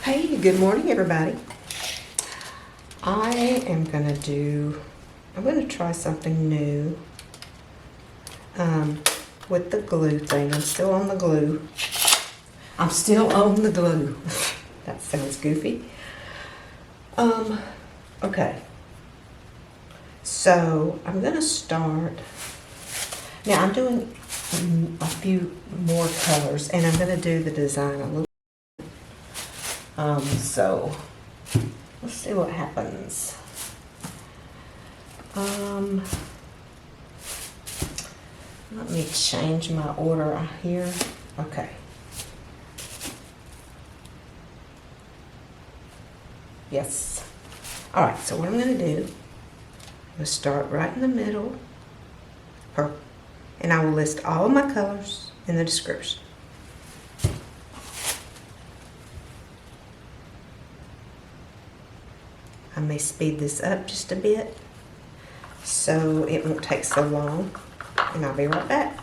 Hey, good morning, everybody. I'm gonna try something new with the glue thing. I'm still on the glue. That sounds goofy. Okay. So I'm gonna start. Now I'm doing a few more colors, and I'm gonna do the design a little. So let's see what happens. Let me change my order here. Okay. Yes. All right, so what I'm gonna do, I'm gonna start right in the middle, purple, and I will list all my colors in the description. I may speed this up just a bit so it won't take so long, and I'll be right back.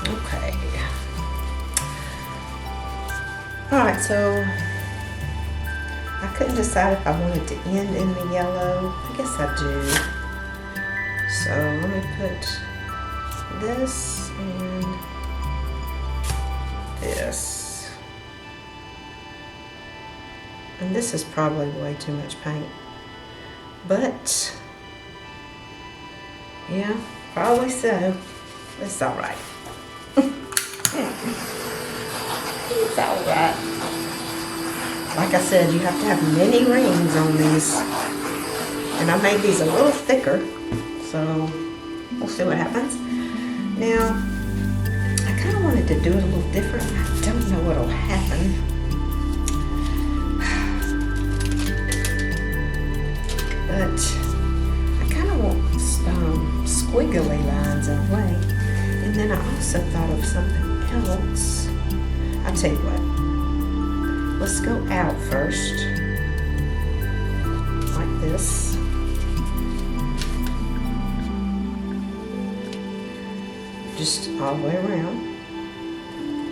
Okay. Alright, so I couldn't decide if I wanted to end in the yellow. I guess I do. So let me put this and this. And this is probably way too much paint. But, yeah, probably so. It's alright. It's alright. Like I said, you have to have many rings on these. And I made these a little thicker, so we'll see what happens. Now, I kind of wanted to do it a little different. I don't know what'll happen. But I kind of want squiggly lines in a way. And then I also thought of something else. I'll tell you what. Let's go out first, like this. Just all the way around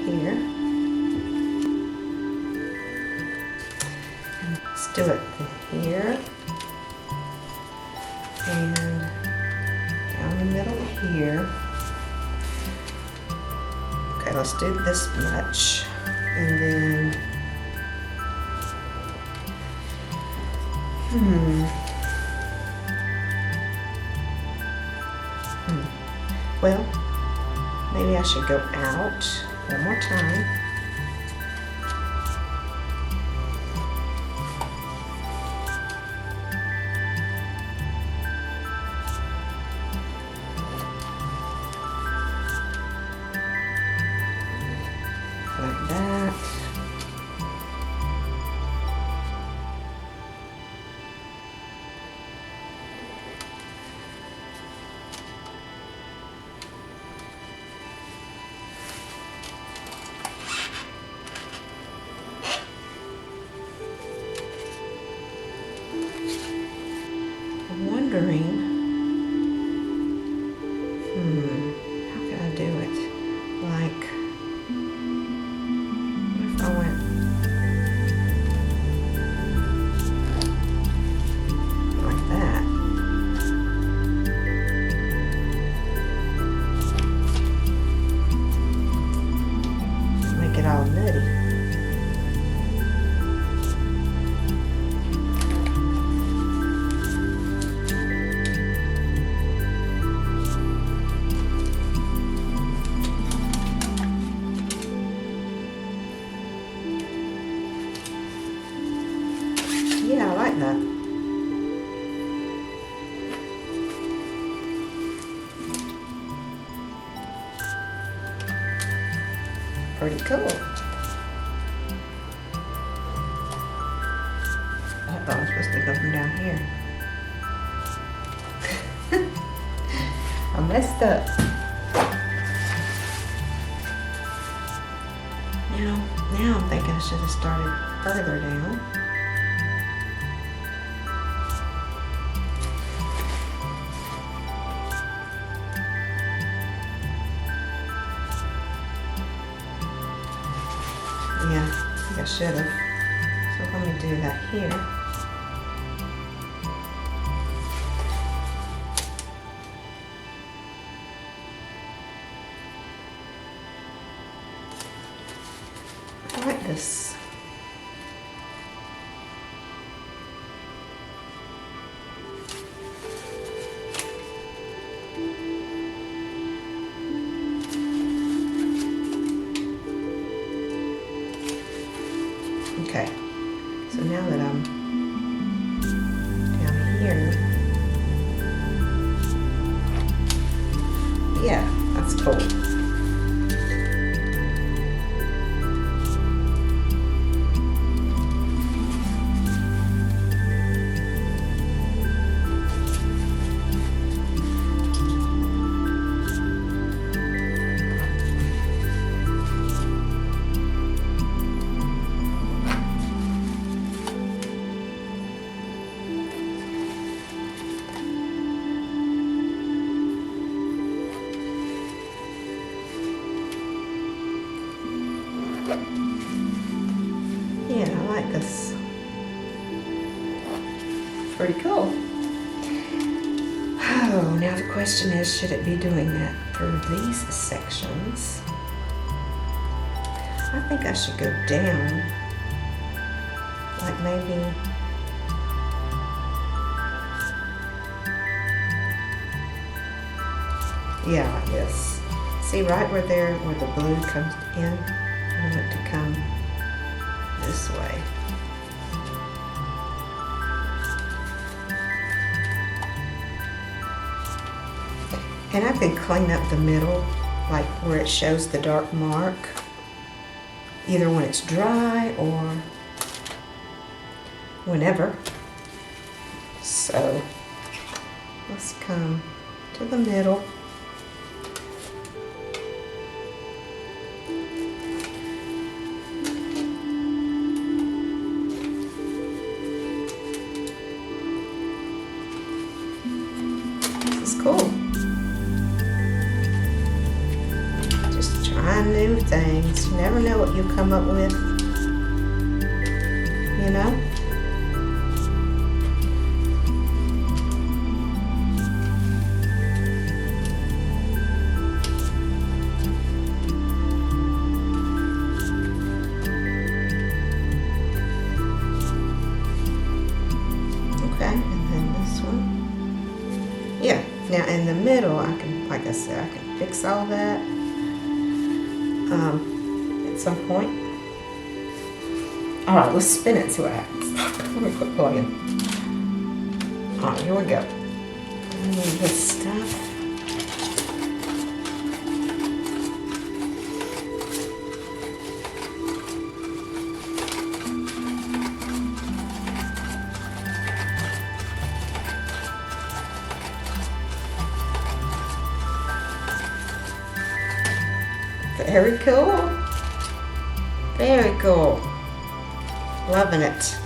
here. And let's do it here. And down the middle here. Okay, let's do this much. And then well, maybe I should go out one more time. Like that. I'm wondering, how can I do it? Like, what if I went like that? Make it all nutty. Yeah, I like that. Pretty cool. I thought I was supposed to go from down here. I messed up. Now I'm thinking I should have started further down. Yeah, I think I should have. So let me do that here. I like this. Okay, so now that I'm down here, yeah, that's cool. Yeah, I like this. Pretty cool. Oh, now the question is, should it be doing that through these sections? I think I should go down. Like maybe... yeah, like this. See right where the blue comes in? I want it to come this way. And I can clean up the middle, like where it shows the dark mark, either when it's dry or whenever. So let's come to the middle. This is cool. Trying new things. You never know what you'll come up with. You know? Okay, and then this one. Yeah, now in the middle, I can, like I said, I can fix all that. At some point. Alright, let's spin it and see what happens. Let me quit playing. Alright, here we go. Move this stuff. Very cool. Very cool. Loving it.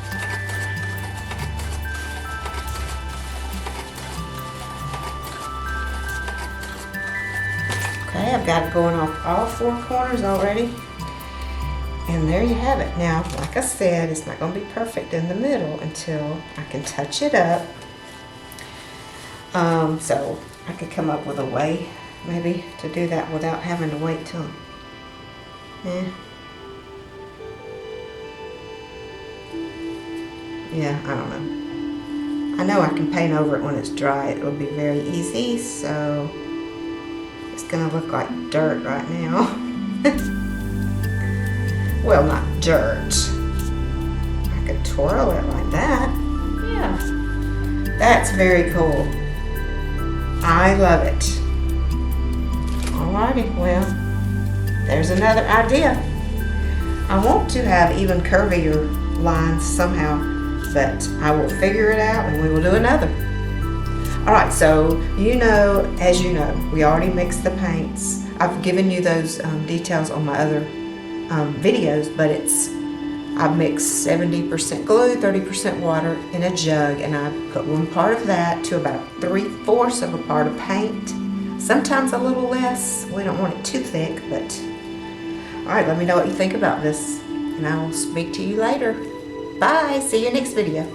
Okay, I've got it going off all four corners already. And there you have it. Now, like I said, it's not going to be perfect in the middle until I can touch it up. So I could come up with a way maybe to do that without having to wait till... Yeah, I don't know. I know I can paint over it when it's dry. It will be very easy, so it's gonna look like dirt right now. Well, not dirt. I could twirl it like that. Yeah. That's very cool. I love it. Alrighty, well, there's another idea. I want to have even curvier lines somehow, but I will figure it out and we will do another. Alright, so as you know, we already mixed the paints. I've given you those details on my other videos, but I've mixed 70% glue, 30% water in a jug, and I put one part of that to about 3/4 of a part of paint. Sometimes a little less. We don't want it too thick, but alright, let me know what you think about this, and I will speak to you later. Bye, see you next video.